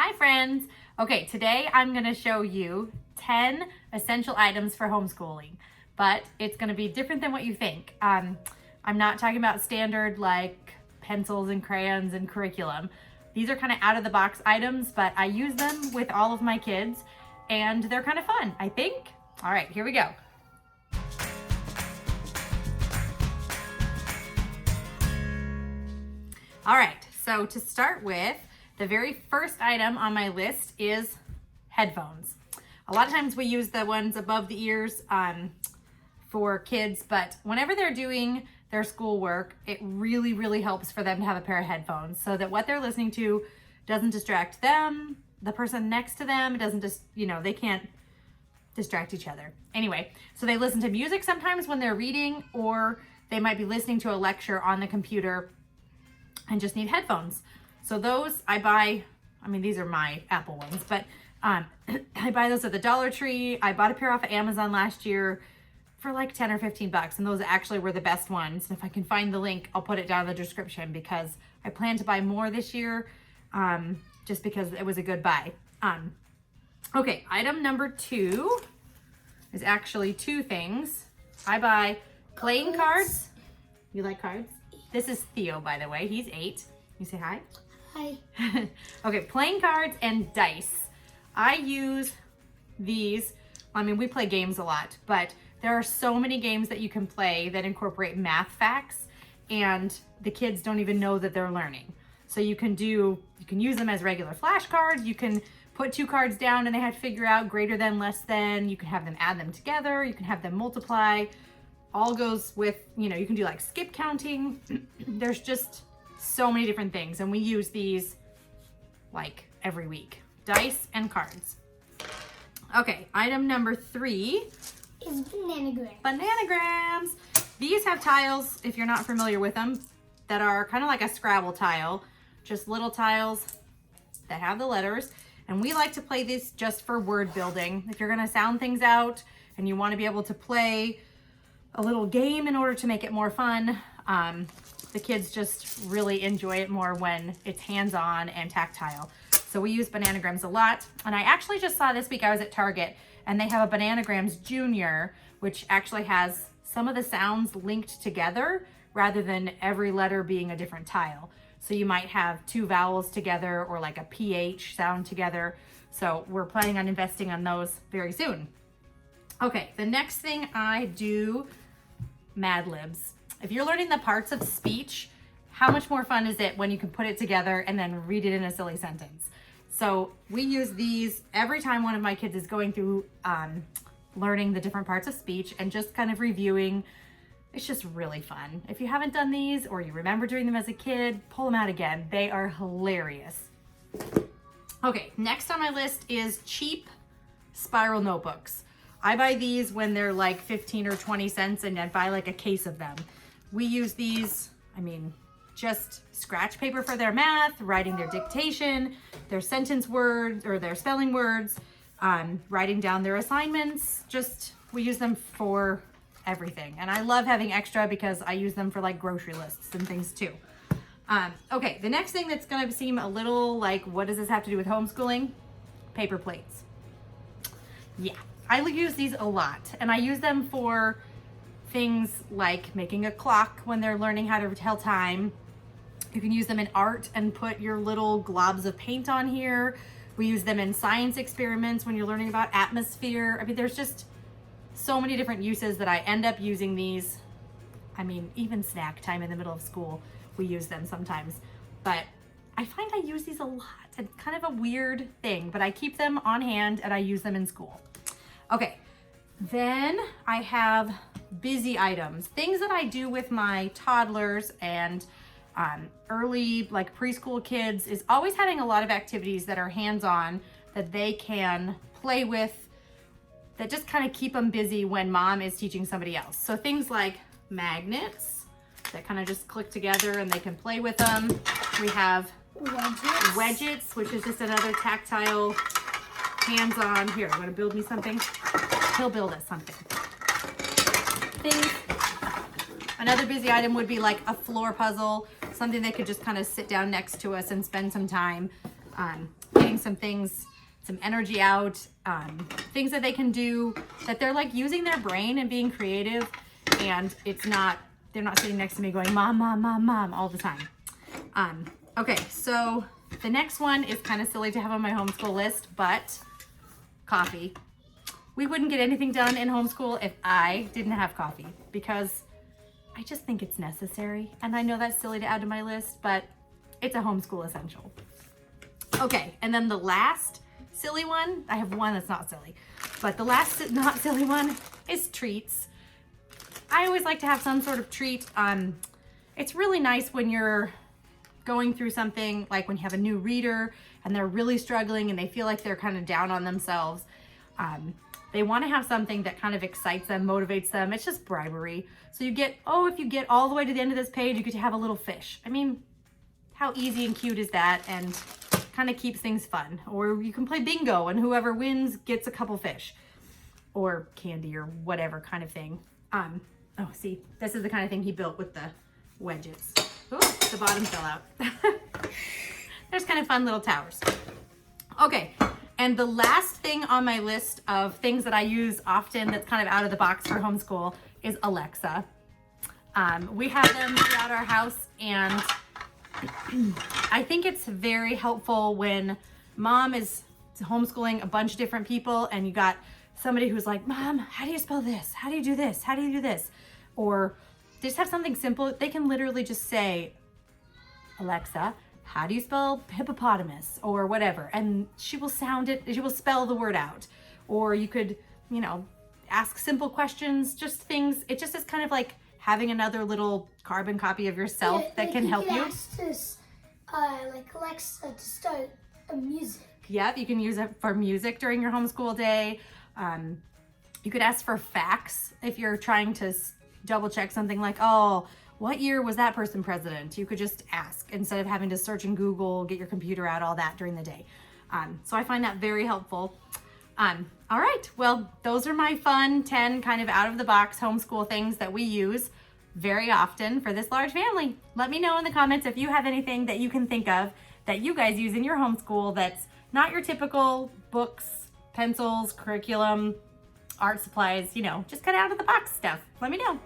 Hi friends! Okay, today I'm going to show you 10 essential items for homeschooling, but it's going to be different than what you think. I'm not talking about standard like pencils and crayons and curriculum. These are kind of out of the box items, but I use them with all of my kids and they're kind of fun, I think. All right, here we go. All right, so to start with, the very first item on my list is headphones. A lot of times we use the ones above the ears for kids, but whenever they're doing their schoolwork, it really helps for them to have a pair of headphones so that what they're listening to doesn't distract them, the person next to them, it doesn't just, they can't distract each other. Anyway, so they listen to music sometimes when they're reading, or they might be listening to a lecture on the computer and just need headphones. So those I buy, these are my Apple ones, but I buy those at the Dollar Tree. I bought a pair off of Amazon last year for like 10 or 15 bucks, and those actually were the best ones. And if I can find the link, I'll put it down in the description because I plan to buy more this year, just because it was a good buy. Okay, item number 2 is actually 2 things. I buy playing cards. You like cards? This is Theo, by the way. He's 8. You say hi? Hi. Okay, playing cards and dice. I use these. We play games a lot, but there are so many games that you can play that incorporate math facts, and the kids don't even know that they're learning. So you can use them as regular flashcards. You can put 2 cards down and they have to figure out greater than, less than. You can have them add them together. You can have them multiply. All goes with, you can do like skip counting. There's just so many different things, and we use these like every week. Dice and cards. Okay, item number 3 is BANANAGRAMS. BANANAGRAMS. These have tiles, if you're not familiar with them, that are kind of like a Scrabble tile, just little tiles that have the letters. And we like to play this just for word building. If you're gonna sound things out and you wanna be able to play a little game in order to make it more fun, the kids just really enjoy it more when it's hands-on and tactile. So we use BANANAGRAMS a lot. And I actually just saw this week, I was at Target, and they have a BANANAGRAMS Junior, which actually has some of the sounds linked together rather than every letter being a different tile. So you might have 2 vowels together or like a PH sound together. So we're planning on investing on those very soon. Okay, the next thing I do, MADLIBS. If you're learning the parts of speech, how much more fun is it when you can put it together and then read it in a silly sentence? So we use these every time one of my kids is going through learning the different parts of speech and just kind of reviewing. It's just really fun. If you haven't done these or you remember doing them as a kid, pull them out again. They are hilarious. Okay, next on my list is cheap spiral notebooks. I buy these when they're like 15 or 20 cents, and I buy like a case of them. We use these, just scratch paper for their math, writing their dictation, their sentence words or their spelling words, writing down their assignments. We use them for everything. And I love having extra because I use them for like grocery lists and things too. Okay, the next thing that's gonna seem a little like, what does this have to do with homeschooling? Paper plates. Yeah, I use these a lot, and I use them for things like making a clock when they're learning how to tell time. You can use them in art and put your little globs of paint on here. We use them in science experiments when you're learning about atmosphere. There's just so many different uses that I end up using these. Even snack time in the middle of school, we use them sometimes. But I find I use these a lot. It's kind of a weird thing, but I keep them on hand and I use them in school. Okay, then I have busy items, things that I do with my toddlers and early like preschool kids, is always having a lot of activities that are hands-on that they can play with, that just kind of keep them busy when mom is teaching somebody else. So things like magnets that kind of just click together and they can play with them. We have wedgets, which is just another tactile hands-on. Here, you want to build me something? He'll build us something. Another busy item would be like a floor puzzle, something they could just kind of sit down next to us and spend some time. Getting some things, some energy out, things that they can do that they're like using their brain and being creative, and they're not sitting next to me going, mom, mom, mom, mom all the time. Okay, so the next one is kind of silly to have on my homeschool list, but coffee. We wouldn't get anything done in homeschool if I didn't have coffee, because I just think it's necessary. And I know that's silly to add to my list, but it's a homeschool essential. Okay, and then the last silly one, I have one that's not silly, but the last not silly one is treats. I always like to have some sort of treat. It's really nice when you're going through something, like when you have a new reader and they're really struggling and they feel like they're kind of down on themselves. They want to have something that kind of excites them, motivates them. It's just bribery. So you get, if you get all the way to the end of this page, you get to have a little fish. I mean, how easy and cute is that? And kind of keeps things fun. Or you can play bingo and whoever wins gets a couple fish or candy or whatever kind of thing. Oh, see, this is the kind of thing he built with the wedges. Ooh, the bottom fell out. There's kind of fun little towers. Okay, and the last thing on my list of things that I use often that's kind of out of the box for homeschool is Alexa. We have them throughout our house, and I think it's very helpful when mom is homeschooling a bunch of different people and you got somebody who's like, Mom, how do you spell this? How do you do this? How do you do this? Or they just have something simple. They can literally just say, Alexa, how do you spell hippopotamus or whatever? And she will she will spell the word out. Or you could, ask simple questions, just things. It just is kind of like having another little carbon copy of yourself that can help you. Ask this, like Alexa to start a music. Yeah, you can use it for music during your homeschool day. You could ask for facts if you're trying to double check something like, what year was that person president? You could just ask instead of having to search in Google, get your computer out, all that during the day. So I find that very helpful. All right, well, those are my fun 10 kind of out of the box homeschool things that we use very often for this large family. Let me know in the comments if you have anything that you can think of that you guys use in your homeschool that's not your typical books, pencils, curriculum, art supplies, just kind of out of the box stuff. Let me know.